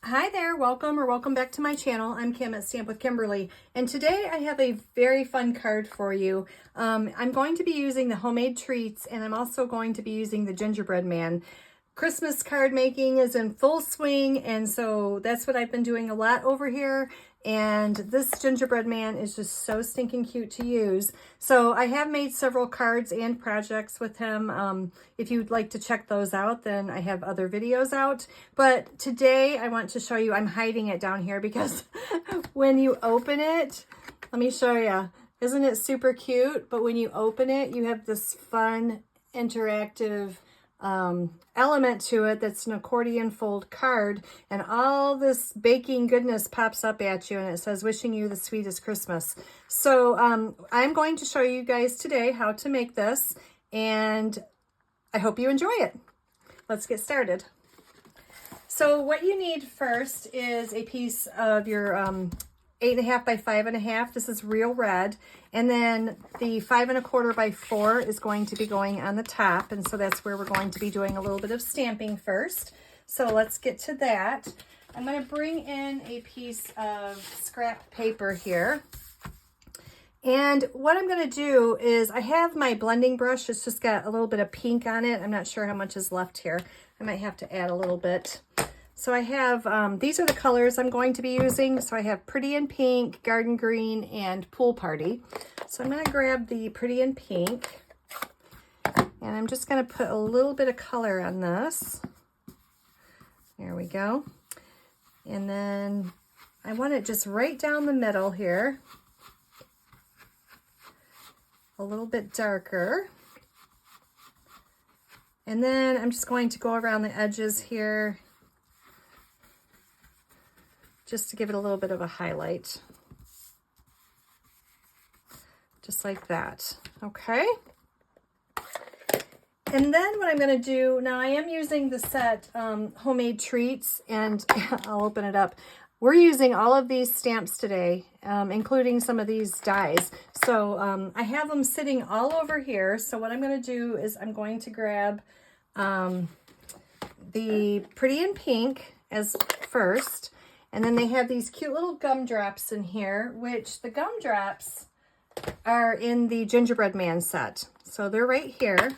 Hi there, welcome back to my channel. I'm Kim at Stamp with Kimberly, and today I have a very fun card for you. I'm going to be using the homemade treats, and I'm also going to be using the Gingerbread Man. Christmas card making is in full swing, and so that's what I've been doing a lot over here. And this Gingerbread Man is just so stinking cute to use. So I have made several cards and projects with him. If you'd like to check those out, then I have other videos out. But today I want to show you, I'm hiding it down here because when you open it, let me show you. Isn't it super cute? But when you open it, you have this fun, interactive element to it that's an accordion fold card, and all this baking goodness pops up at you, and it says wishing you the sweetest Christmas. So I'm going to show you guys today how to make this, and I hope you enjoy it. Let's get started. So what you need first is a piece of your 8.5 by 5.5. This is real red. And then the 5 1/4 by 4 is going to be going on the top. And so that's where we're going to be doing a little bit of stamping first. So let's get to that. I'm going to bring in a piece of scrap paper here. And what I'm going to do is I have my blending brush. It's just got a little bit of pink on it. I'm not sure how much is left here. I might have to add a little bit. So I have, these are the colors I'm going to be using. So I have Pretty in Pink, Garden Green, and Pool Party. So I'm going to grab the Pretty in Pink, and I'm just going to put a little bit of color on this. There we go. And then I want it just right down the middle here. A little bit darker. And then I'm just going to go around the edges here, just to give it a little bit of a highlight. Just like that, okay? And then what I'm gonna do, now I am using the set Homemade Treats, and I'll open it up. We're using all of these stamps today, including some of these dies. So I have them sitting all over here. So what I'm gonna do is I'm going to grab the Pretty in Pink as first. And then they have these cute little gumdrops in here, which the gumdrops are in the Gingerbread Man set. So they're right here.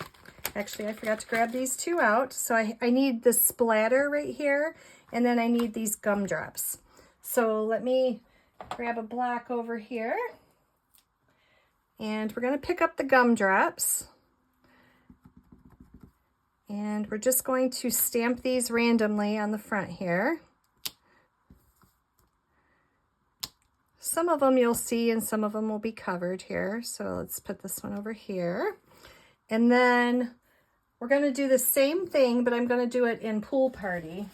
Actually, I forgot to grab these two out. So I need the splatter right here, and then I need these gumdrops. So let me grab a block over here. And we're going to pick up the gumdrops. And we're just going to stamp these randomly on the front here. Some of them you'll see, and some of them will be covered here. So let's put this one over here. And then we're going to do the same thing, but I'm going to do it in Pool Party.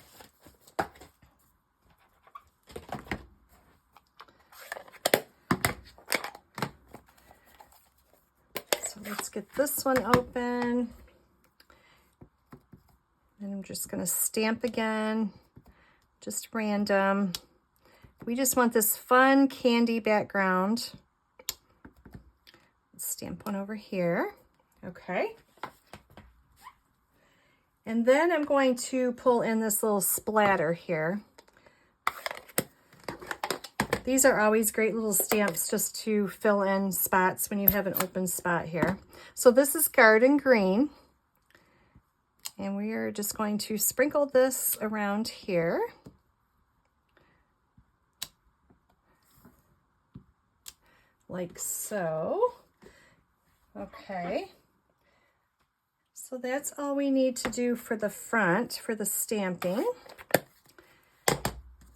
So let's get this one open. And I'm just going to stamp again, just random. We just want this fun candy background. Let's stamp one over here. Okay. And then I'm going to pull in this little splatter here. These are always great little stamps just to fill in spots when you have an open spot here. So this is Garden Green. And we are just going to sprinkle this around here. Like so. Okay. So that's all we need to do for the front, for the stamping.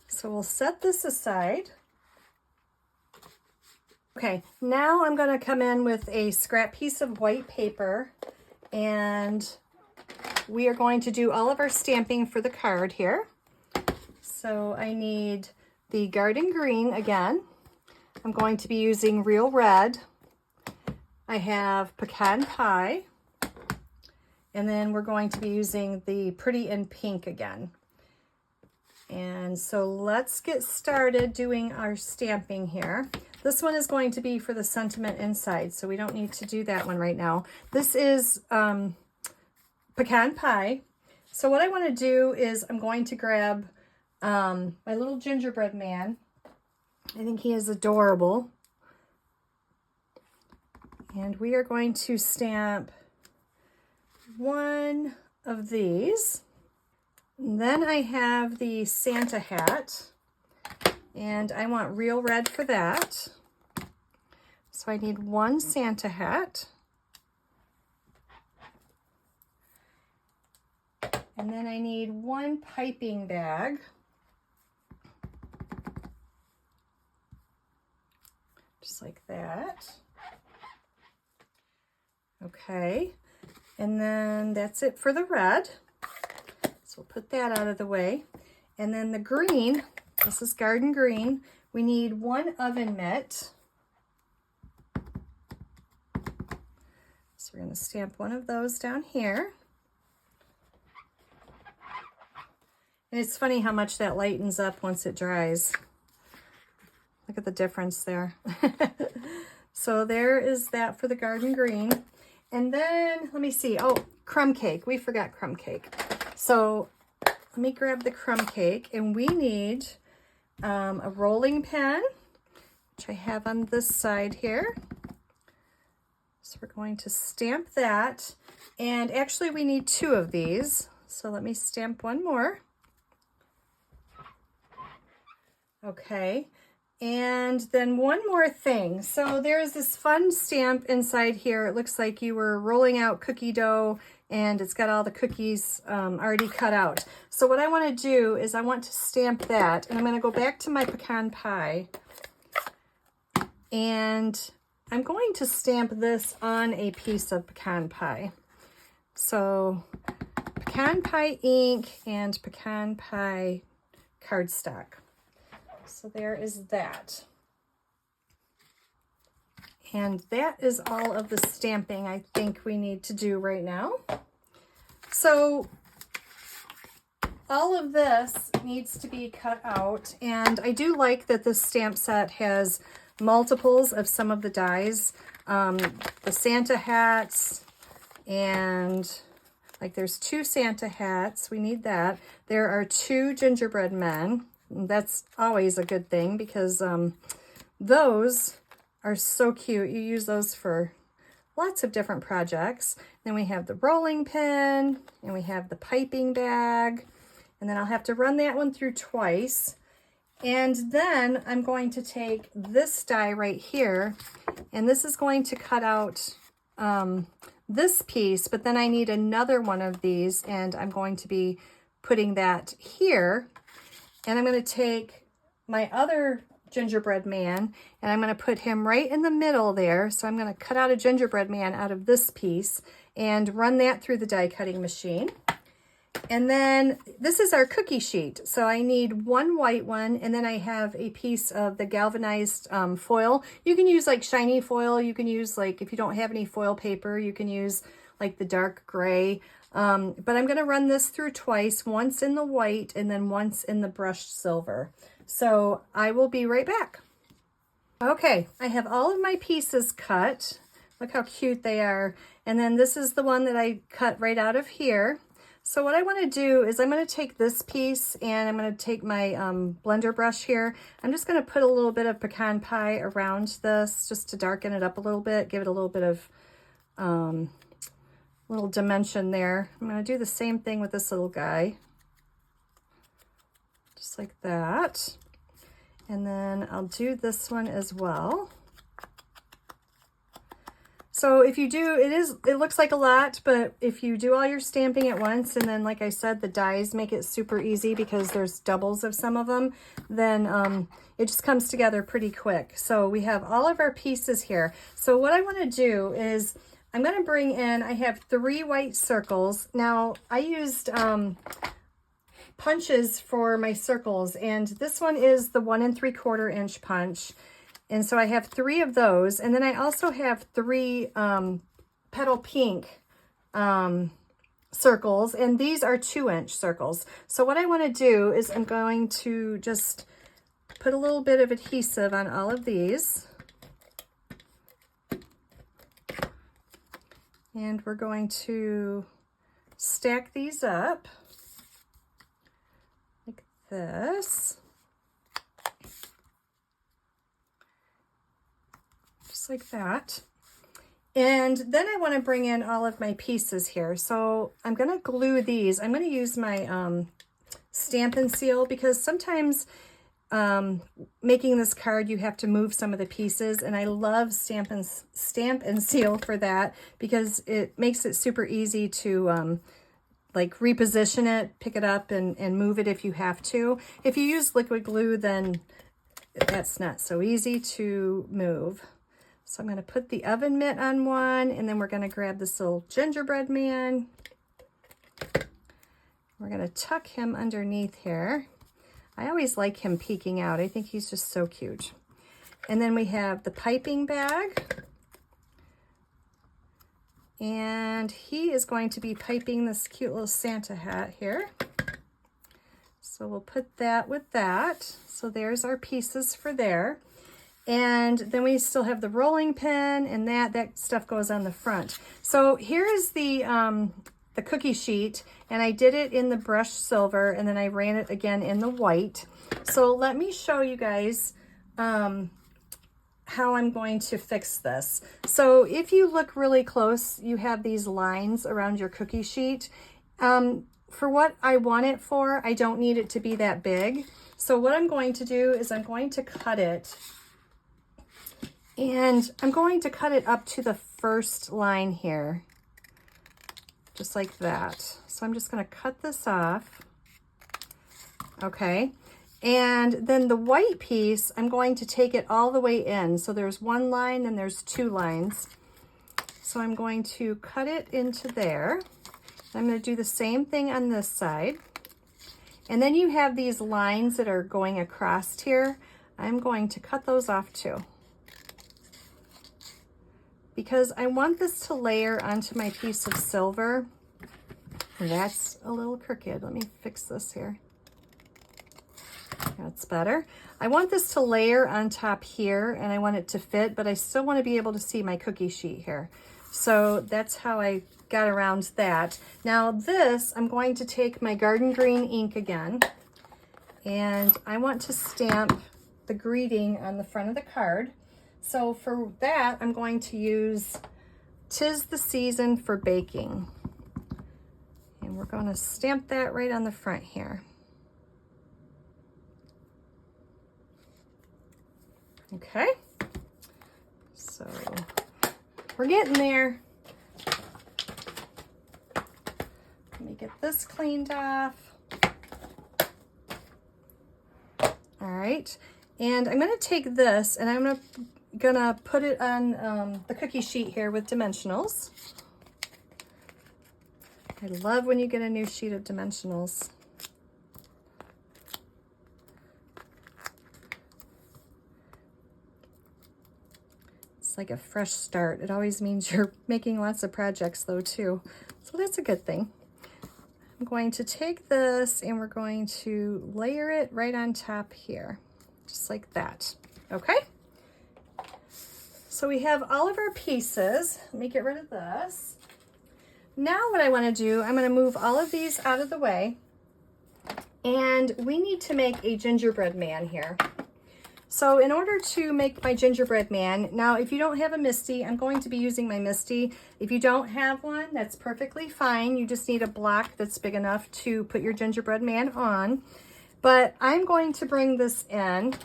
So we'll set this aside. Okay, now I'm going to come in with a scrap piece of white paper, and we are going to do all of our stamping for the card here. So I need the Garden Green again. I'm going to be using real red. I have Pecan Pie. And then we're going to be using the Pretty in Pink again. And so let's get started doing our stamping here. This one is going to be for the sentiment inside, so we don't need to do that one right now. This is Pecan Pie. So what I want to do is I'm going to grab my little gingerbread man. I think he is adorable. And we are going to stamp one of these. And then I have the Santa hat, and I want real red for that. So I need one Santa hat. And then I need one piping bag. Just like that. Okay. And then that's it for the red. So we'll put that out of the way. And then the green, this is garden green. We need one oven mitt. So we're going to stamp one of those down here. And it's funny how much that lightens up once it dries. Look at the difference there. So there is that for the garden green. And then, let me see. Oh, crumb cake. We forgot crumb cake. So let me grab the crumb cake. And we need a rolling pin, which I have on this side here. So we're going to stamp that. And actually, we need two of these. So let me stamp one more. Okay. And then one more thing. So there's this fun stamp inside here. It looks like you were rolling out cookie dough and it's got all the cookies already cut out. So what I want to do is I want to stamp that, and I'm going to go back to my pecan pie, and I'm going to stamp this on a piece of pecan pie. So pecan pie ink and pecan pie cardstock. So there is that. And that is all of the stamping I think we need to do right now. So all of this needs to be cut out. And I do like that this stamp set has multiples of some of the dies. The Santa hats, and like there's two Santa hats. We need that. There are two gingerbread men. That's always a good thing because those are so cute. You use those for lots of different projects. Then we have the rolling pin, and we have the piping bag, and then I'll have to run that one through twice. And then I'm going to take this die right here, and this is going to cut out this piece, but then I need another one of these, and I'm going to be putting that here. And I'm going to take my other gingerbread man, and I'm going to put him right in the middle there. So I'm going to cut out a gingerbread man out of this piece and run that through the die cutting machine. And then this is our cookie sheet. So I need one white one, and then I have a piece of the galvanized foil. You can use like shiny foil. You can use, like, if you don't have any foil paper, you can use like the dark gray. But I'm going to run this through twice, once in the white and then once in the brushed silver. So I will be right back. Okay, I have all of my pieces cut. Look how cute they are. And then this is the one that I cut right out of here. So what I want to do is I'm going to take this piece, and I'm going to take my blender brush here. I'm just going to put a little bit of pecan pie around this just to darken it up a little bit, give it a little bit of little dimension there. I'm going to do the same thing with this little guy. Just like that. And then I'll do this one as well. So if you do, it looks like a lot, but if you do all your stamping at once, and then like I said, the dies make it super easy because there's doubles of some of them, then it just comes together pretty quick. So we have all of our pieces here. So what I want to do is I'm going to bring in, I have 3 white circles. Now I used punches for my circles, and this one is the 1 3/4 inch punch. And so I have 3 of those. And then I also have 3 petal pink circles, and these are 2-inch circles. So what I want to do is I'm going to just put a little bit of adhesive on all of these. And we're going to stack these up like this. Just like that. And then I want to bring in all of my pieces here. So I'm going to glue these. I'm going to use my Stamp and Seal, because sometimes making this card you have to move some of the pieces, and I love Stamp and Seal for that, because it makes it super easy to like reposition it, pick it up and move it if you have to. If you use liquid glue, then that's not so easy to move. So I'm going to put the oven mitt on one, and then we're going to grab this little gingerbread man. We're going to tuck him underneath here. I always like him peeking out. I think he's just so cute. And then we have the piping bag. And he is going to be piping this cute little Santa hat here. So we'll put that with that. So there's our pieces for there. And then we still have the rolling pin, and that stuff goes on the front. So here is the cookie sheet, and I did it in the brushed silver, and then I ran it again in the white. So let me show you guys how I'm going to fix this. So if you look really close, you have these lines around your cookie sheet. For what I want it for, I don't need it to be that big. So what I'm going to do is I'm going to cut it. And I'm going to cut it up to the first line here, just like that. So I'm just going to cut this off. Okay. And then the white piece, I'm going to take it all the way in. So there's one line and there's two lines. So I'm going to cut it into there. I'm going to do the same thing on this side. And then you have these lines that are going across here. I'm going to cut those off too, because I want this to layer onto my piece of silver. That's a little crooked. Let me fix this here. That's better. I want this to layer on top here, and I want it to fit, but I still want to be able to see my cookie sheet here. So that's how I got around that. Now this, I'm going to take my garden green ink again, and I want to stamp the greeting on the front of the card. So for that, I'm going to use "'Tis the Season for Baking." And we're going to stamp that right on the front here. Okay. So we're getting there. Let me get this cleaned off. All right. And I'm going to take this, and I'm gonna put it on the cookie sheet here with dimensionals. I love when you get a new sheet of dimensionals. It's like a fresh start. It always means you're making lots of projects though too. So that's a good thing. I'm going to take this, and we're going to layer it right on top here, just like that. Okay? So we have all of our pieces. Let me get rid of this. Now what I want to do, I'm going to move all of these out of the way, and we need to make a gingerbread man here. So in order to make my gingerbread man, now if you don't have a Misty, I'm going to be using my Misty. If you don't have one, that's perfectly fine. You just need a block that's big enough to put your gingerbread man on. But I'm going to bring this in,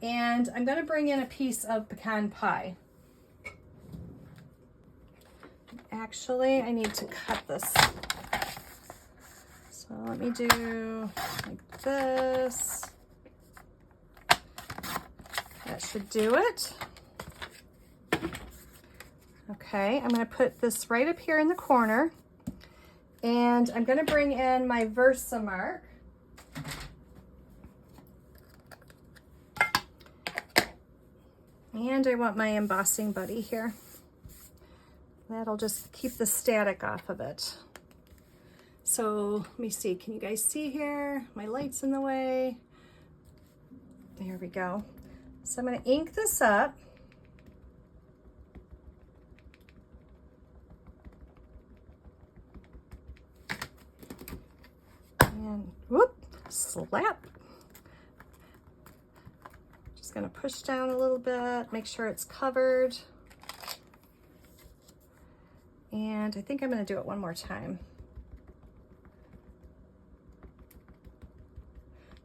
and I'm going to bring in a piece of pecan pie. Actually, I need to cut this. So let me do like this. That should do it. Okay, I'm going to put this right up here in the corner, and I'm going to bring in my Versamark. And I want my embossing buddy here. That'll just keep the static off of it. So let me see, can you guys see here? My light's in the way. There we go. So I'm going to ink this up. And whoop, slap. Just gonna push down a little bit, make sure it's covered. And I think I'm gonna do it one more time.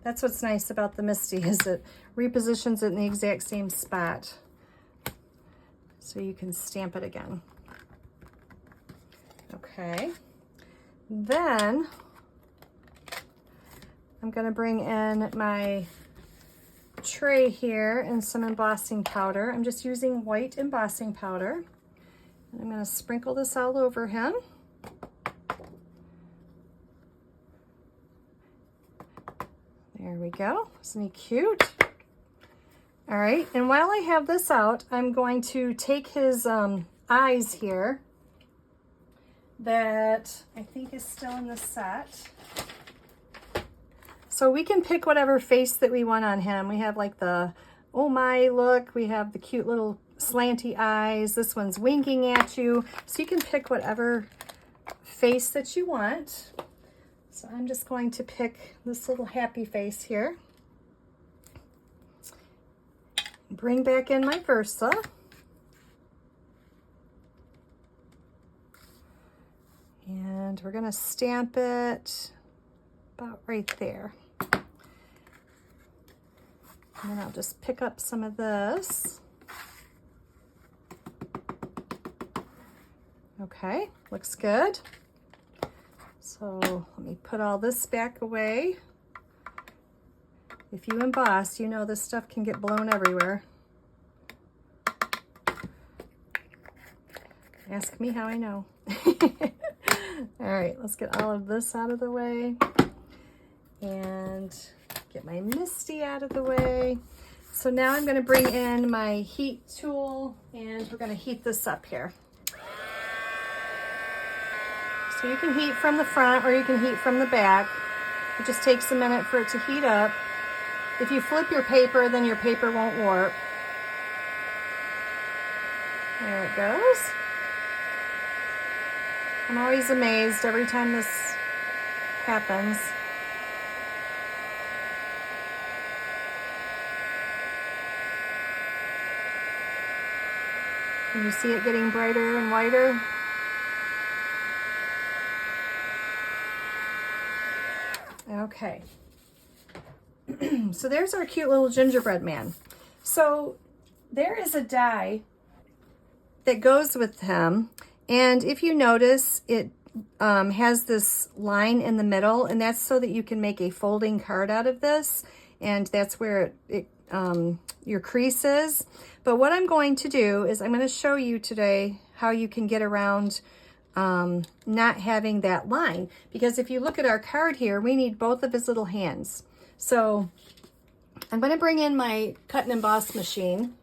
That's what's nice about the Misty, is it repositions it in the exact same spot. So you can stamp it again. Okay. Then I'm gonna bring in my tray here and some embossing powder. I'm just using white embossing powder. And I'm gonna sprinkle this all over him. There we go. Isn't he cute? All right, and while I have this out, I'm going to take his eyes here that I think is still in the set. So we can pick whatever face that we want on him. We have like the, oh my, look. We have the cute little slanty eyes. This one's winking at you. So you can pick whatever face that you want. So I'm just going to pick this little happy face here. Bring back in my Versa. And we're gonna stamp it about right there. And then I'll just pick up some of this. Okay, looks good. So let me put all this back away. If you emboss, you know this stuff can get blown everywhere. Ask me how I know. All right, let's get all of this out of the way and get my Misty out of the way. So now I'm going to bring in my heat tool and we're going to heat this up here. So you can heat from the front or you can heat from the back. It just takes a minute for it to heat up. If you flip your paper, then your paper won't warp. There it goes. I'm always amazed every time this happens. Can you see it getting brighter and whiter? Okay. So there's our cute little gingerbread man. So there is a die that goes with him. And if you notice, it has this line in the middle, and that's so that you can make a folding card out of this. And that's where your crease is. But what I'm going to do is I'm going to show you today how you can get around not having that line. Because if you look at our card here, we need both of his little hands. So I'm going to bring in my cut and emboss machine.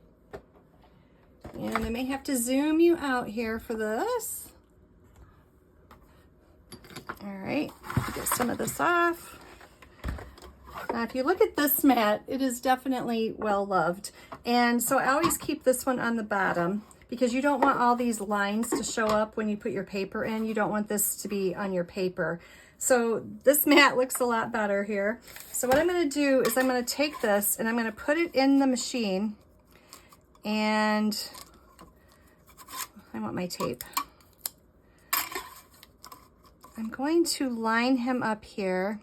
And I may have to zoom you out here for this. All right, get some of this off. Now, if you look at this mat, it is definitely well loved. And so I always keep this one on the bottom because you don't want all these lines to show up when you put your paper in. You don't want this to be on your paper. So this mat looks a lot better here. So what I'm going to do is I'm going to take this and I'm going to put it in the machine. And I want my tape. I'm going to line him up here.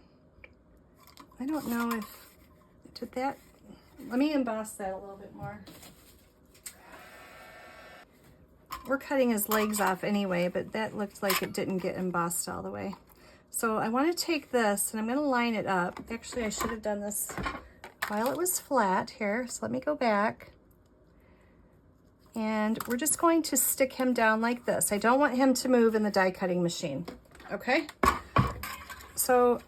I don't know if, did that, let me emboss that a little bit more. We're cutting his legs off anyway, but that looked like it didn't get embossed all the way. So I want to take this and I'm going to line it up. Actually, I should have done this while it was flat here. So let me go back. And we're just going to stick him down like this. I don't want him to move in the die cutting machine. Okay? So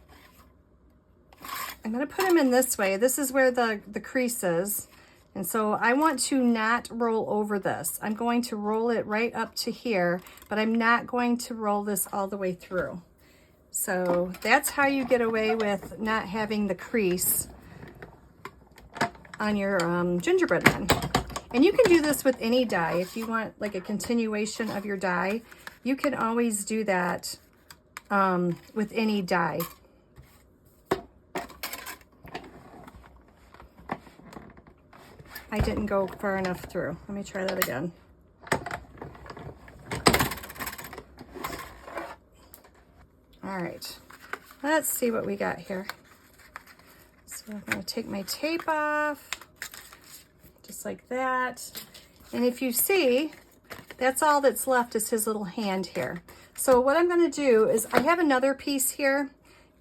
I'm going to put him in this way. This is where the crease is. And so I want to not roll over this. I'm going to roll it right up to here, but I'm not going to roll this all the way through. So that's how you get away with not having the crease on your gingerbread man. And you can do this with any die. If you want like a continuation of your die, you can always do that with any die. I didn't go far enough through. Let me try that again. All right, let's see what we got here. So I'm gonna take my tape off, just like that. And if you see, that's all that's left is his little hand here. So what I'm gonna do is I have another piece here,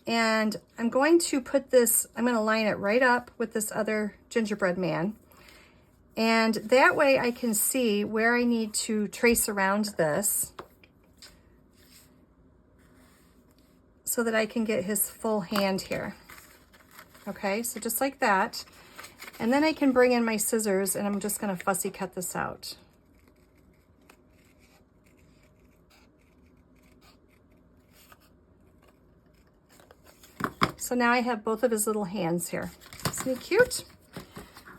and I'm going to put this, I'm gonna line it right up with this other gingerbread man. And that way I can see where I need to trace around this so that I can get his full hand here. Okay, so just like that. And then I can bring in my scissors and I'm just gonna fussy cut this out. So now I have both of his little hands here. Isn't he cute?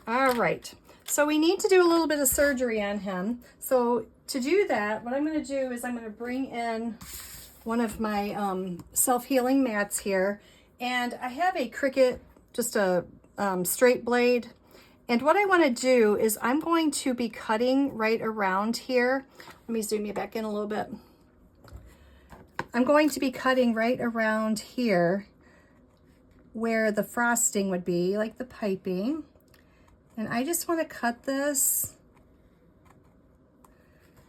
All right, so we need to do a little bit of surgery on him. So to do that, what I'm gonna do is I'm gonna bring in one of my self-healing mats here. And I have a Cricut, just a straight blade. And what I wanna do is I'm going to be cutting right around here. Let me zoom you back in a little bit. I'm going to be cutting right around here where the frosting would be, like the piping. And I just want to cut this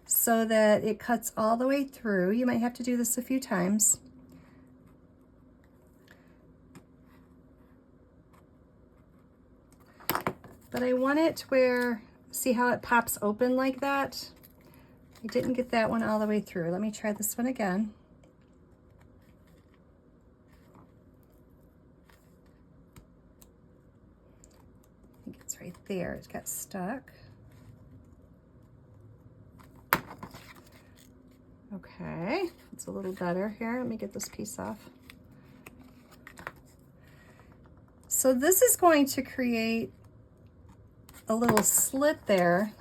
so that it cuts all the way through. You might have to do this a few times. But I want it where, see how it pops open like that? I didn't get that one all the way through. Let me try this one again. Right there, it got stuck. Okay, it's a little better here. Let me get this piece off. So this is going to create a little slit there.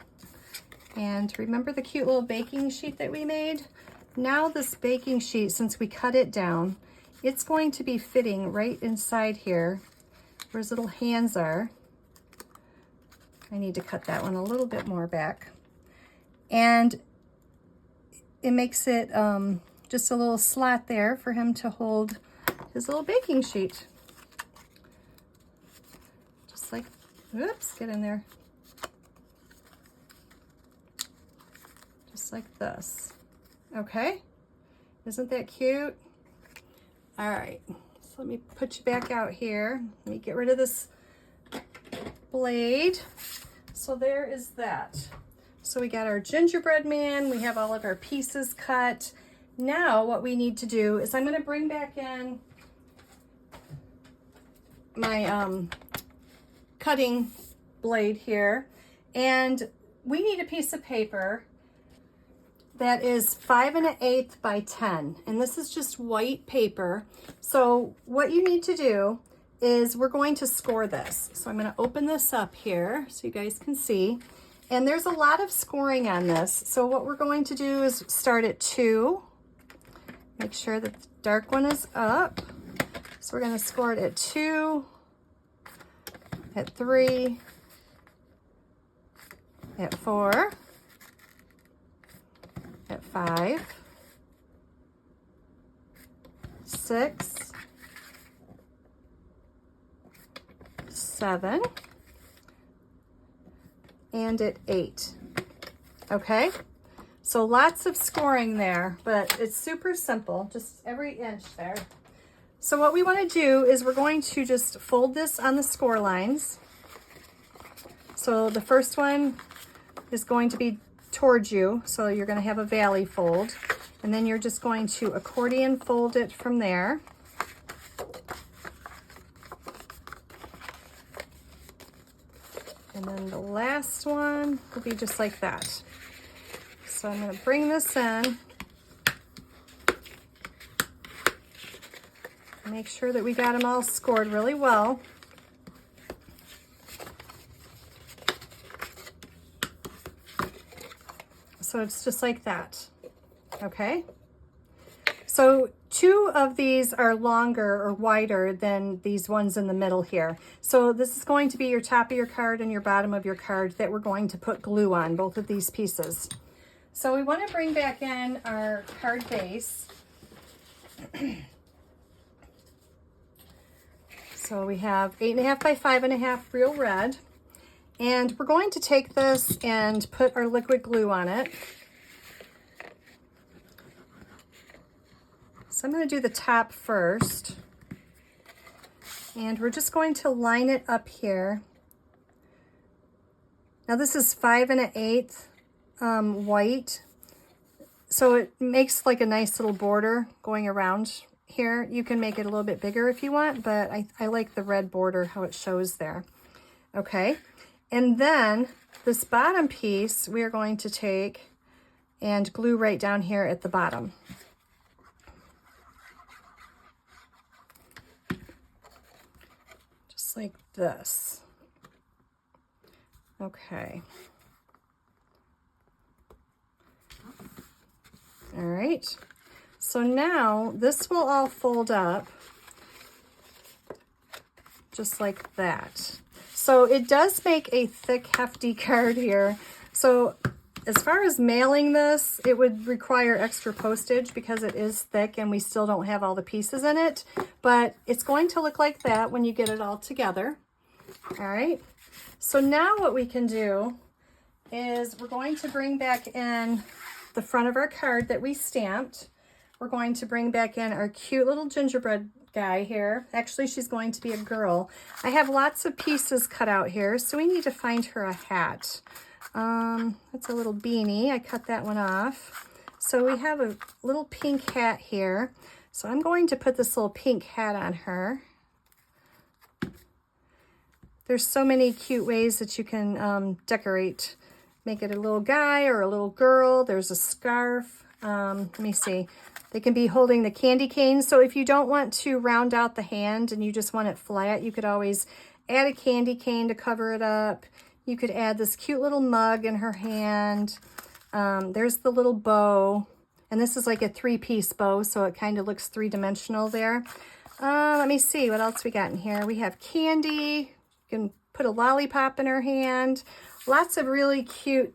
And remember the cute little baking sheet that we made? Now this baking sheet, since we cut it down, it's going to be fitting right inside here where his little hands are. I need to cut that one a little bit more back. And it makes it just a little slot there for him to hold his little baking sheet. Just like, oops, get in there. Just like this. Okay, isn't that cute? All right, so let me put you back out here. Let me get rid of this blade. So there is that. So we got our gingerbread man, we have all of our pieces cut. Now what we need to do is I'm going to bring back in my cutting blade here, and we need a piece of paper that is 5 1/8 by 10, and this is just white paper. So what you need to do is we're going to score this. So I'm going to open this up here so you guys can see. And there's a lot of scoring on this. So what we're going to do is start at 2. Make sure that the dark one is up. So we're going to score it at 2, at 3, at 4, at 5, 6, 7, and at 8. Okay, so lots of scoring there, but it's super simple, just every inch there. So what we want to do is we're going to just fold this on the score lines. So the first one is going to be towards you, so you're going to have a valley fold, and then you're just going to accordion fold it from there. And then the last one will be just like that. So I'm going to bring this in. Make sure that we got them all scored really well. So it's just like that. Okay. So 2 of these are longer or wider than these ones in the middle here. So this is going to be your top of your card and your bottom of your card that we're going to put glue on, both of these pieces. So we want to bring back in our card base. So we have 8.5 by 5.5 real red. And we're going to take this and put our liquid glue on it. So I'm going to do the top first. And we're just going to line it up here. Now this is 5 1/8 white. So it makes like a nice little border going around here. You can make it a little bit bigger if you want, but I like the red border, how it shows there. Okay, and then this bottom piece we are going to take and glue right down here at the bottom. Just like this. Okay. All right. So now this will all fold up just like that. So it does make a thick, hefty card here. So as far as mailing this, it would require extra postage because it is thick and we still don't have all the pieces in it, but it's going to look like that when you get it all together. All right. So now what we can do is we're going to bring back in the front of our card that we stamped. We're going to bring back in our cute little gingerbread guy here. Actually, she's going to be a girl. I have lots of pieces cut out here, so we need to find her a hat. That's a little beanie. I cut that one off. So we have a little pink hat here. So I'm going to put this little pink hat on her. There's so many cute ways that you can decorate. Make it a little guy or a little girl. There's a scarf. Let me see. They can be holding the candy cane. So if you don't want to round out the hand and you just want it flat, you could always add a candy cane to cover it up. You could add this cute little mug in her hand. There's the little bow. And this is like a 3-piece bow, so it kind of looks 3-dimensional there. Let me see what else we got in here. We have candy. You can put a lollipop in her hand. Lots of really cute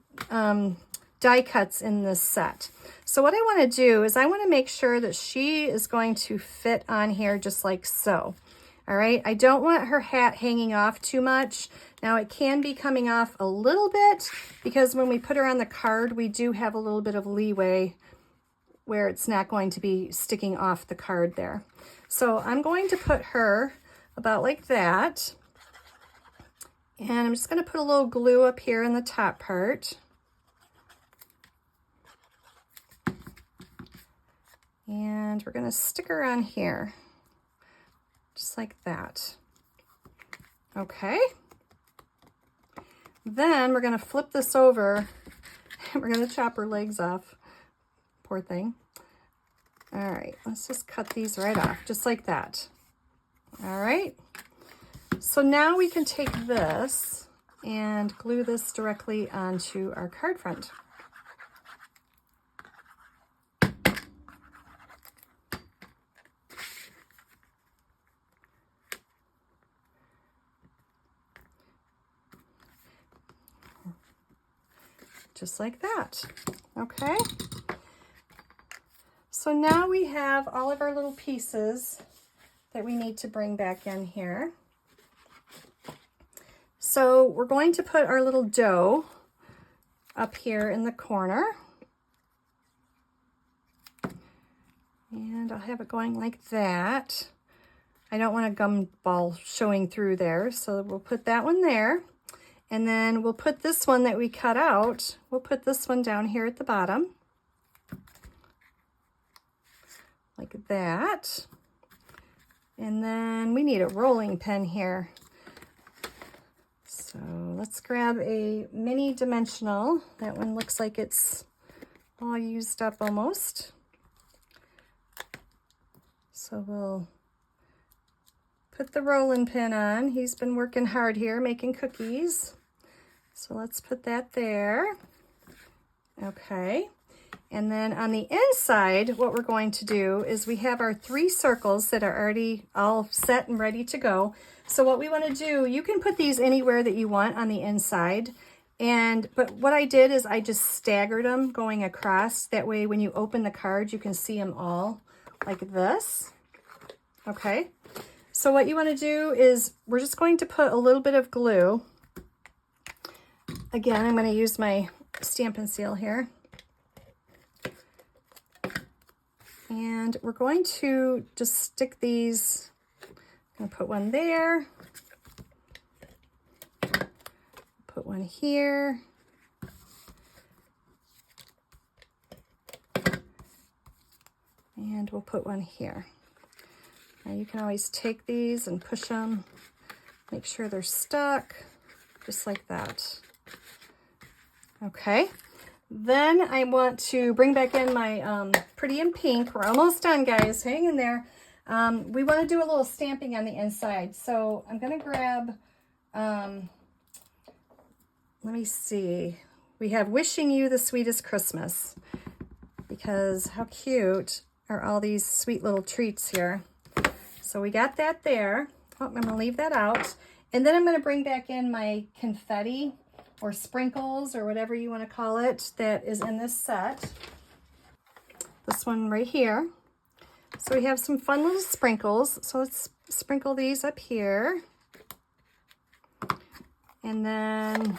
die cuts in this set. So what I want to do is I want to make sure that she is going to fit on here just like so. All right, I don't want her hat hanging off too much. Now it can be coming off a little bit because when we put her on the card, we do have a little bit of leeway where it's not going to be sticking off the card there. So I'm going to put her about like that. And I'm just going to put a little glue up here in the top part. And we're going to stick her on here, just like that. Okay. Then we're going to flip this over and we're going to chop her legs off. Poor thing. All right, let's just cut these right off, just like that. All right. So now we can take this and glue this directly onto our card front. Just like that. Okay. So now we have all of our little pieces that we need to bring back in here. So we're going to put our little dough up here in the corner. And I'll have it going like that. I don't want a gum ball showing through there, so we'll put that one there. And then we'll put this one that we cut out, we'll put this one down here at the bottom. Like that. And then we need a rolling pin here. So let's grab a mini dimensional. That one looks like it's all used up almost. So we'll put the rolling pin on. He's been working hard here making cookies. So let's put that there. Okay. And then on the inside, what we're going to do is we have our 3 circles that are already all set and ready to go. So what we want to do, you can put these anywhere that you want on the inside. But what I did is I just staggered them going across. That way when you open the card, you can see them all like this. Okay. So what you want to do is we're just going to put a little bit of glue. Again, I'm going to use my Stampin' Seal here. And we're going to just stick these. I'm going to put one there. Put one here. And we'll put one here. Now you can always take these and push them. Make sure they're stuck, just like that. Okay. Then I want to bring back in my Pretty in Pink. We're almost done, guys. Hang in there. We want to do a little stamping on the inside. So I'm going to grab, let me see. We have Wishing You the Sweetest Christmas. Because how cute are all these sweet little treats here. So we got that there. Oh, I'm going to leave that out. And then I'm going to bring back in my confetti or sprinkles or whatever you want to call it that is in this set. This one right here. So we have some fun little sprinkles. So let's sprinkle these up here. And then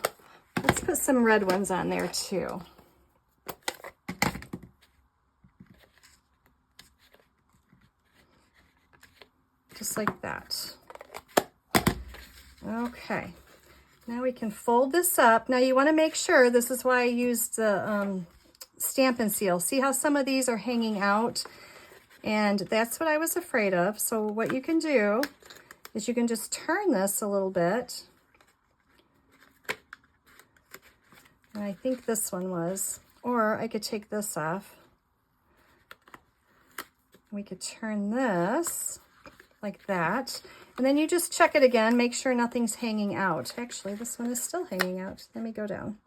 let's put some red ones on there too. Just like that. Okay. Now we can fold this up. Now you want to make sure, this is why I used the Stampin' Seal. See how some of these are hanging out? And that's what I was afraid of. So what you can do is you can just turn this a little bit. And I think this one was, or I could take this off. We could turn this like that. And then you just check it again, make sure nothing's hanging out. Actually, this one is still hanging out. Let me go down.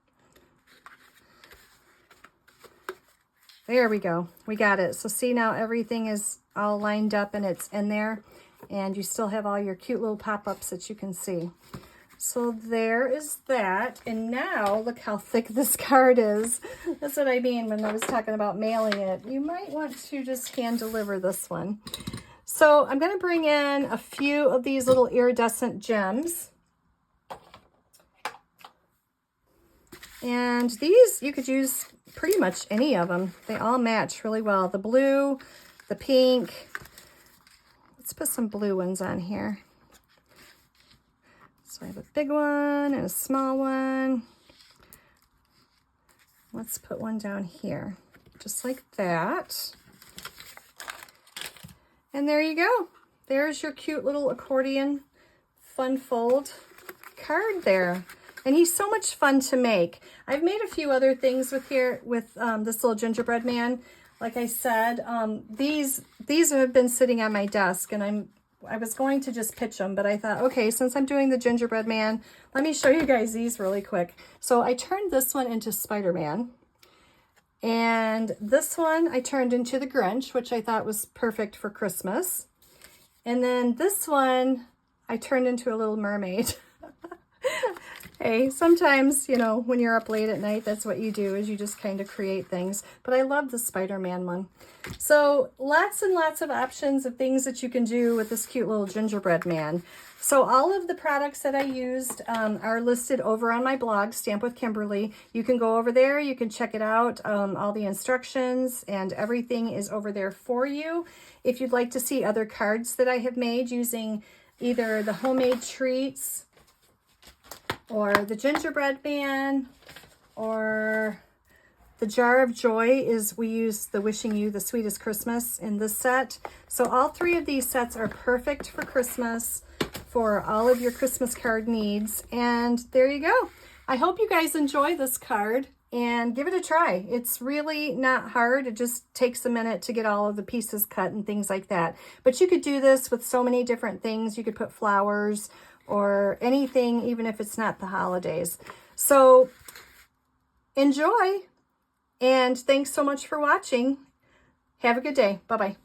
There we go. We got it. So see, now everything is all lined up and it's in there. And you still have all your cute little pop-ups that you can see. So there is that. And now look how thick this card is. That's what I mean when I was talking about mailing it. You might want to just hand deliver this one. So I'm going to bring in a few of these little iridescent gems. And these, you could use pretty much any of them. They all match really well. The blue, the pink. Let's put some blue ones on here. So I have a big one and a small one. Let's put one down here, just like that. And there you go. There's your cute little accordion fun fold card there. And he's so much fun to make. I've made a few other things with this little gingerbread man. Like I said, these have been sitting on my desk, and I was going to just pitch them, but I thought, okay, since I'm doing the gingerbread man, let me show you guys these really quick. So I turned this one into Spider-Man. And this one I turned into the Grinch, which I thought was perfect for Christmas. And then this one I turned into a little mermaid. Hey, sometimes, you know, when you're up late at night, that's what you do, is you just kind of create things. But I love the Spider-Man one. So lots and lots of options of things that you can do with this cute little gingerbread man. So all of the products that I used are listed over on my blog, Stamp with Kimberly. You can go over there, you can check it out. All the instructions and everything is over there for you. If you'd like to see other cards that I have made using either the homemade treats, or the gingerbread man, or the jar of joy, we use the Wishing You the Sweetest Christmas in this set. So all 3 of these sets are perfect for Christmas, for all of your Christmas card needs. And there you go. I hope you guys enjoy this card and give it a try. It's really not hard. It just takes a minute to get all of the pieces cut and things like that. But you could do this with so many different things. You could put flowers or anything, even if it's not the holidays. So enjoy, And thanks so much for watching. Have a good day. Bye-bye.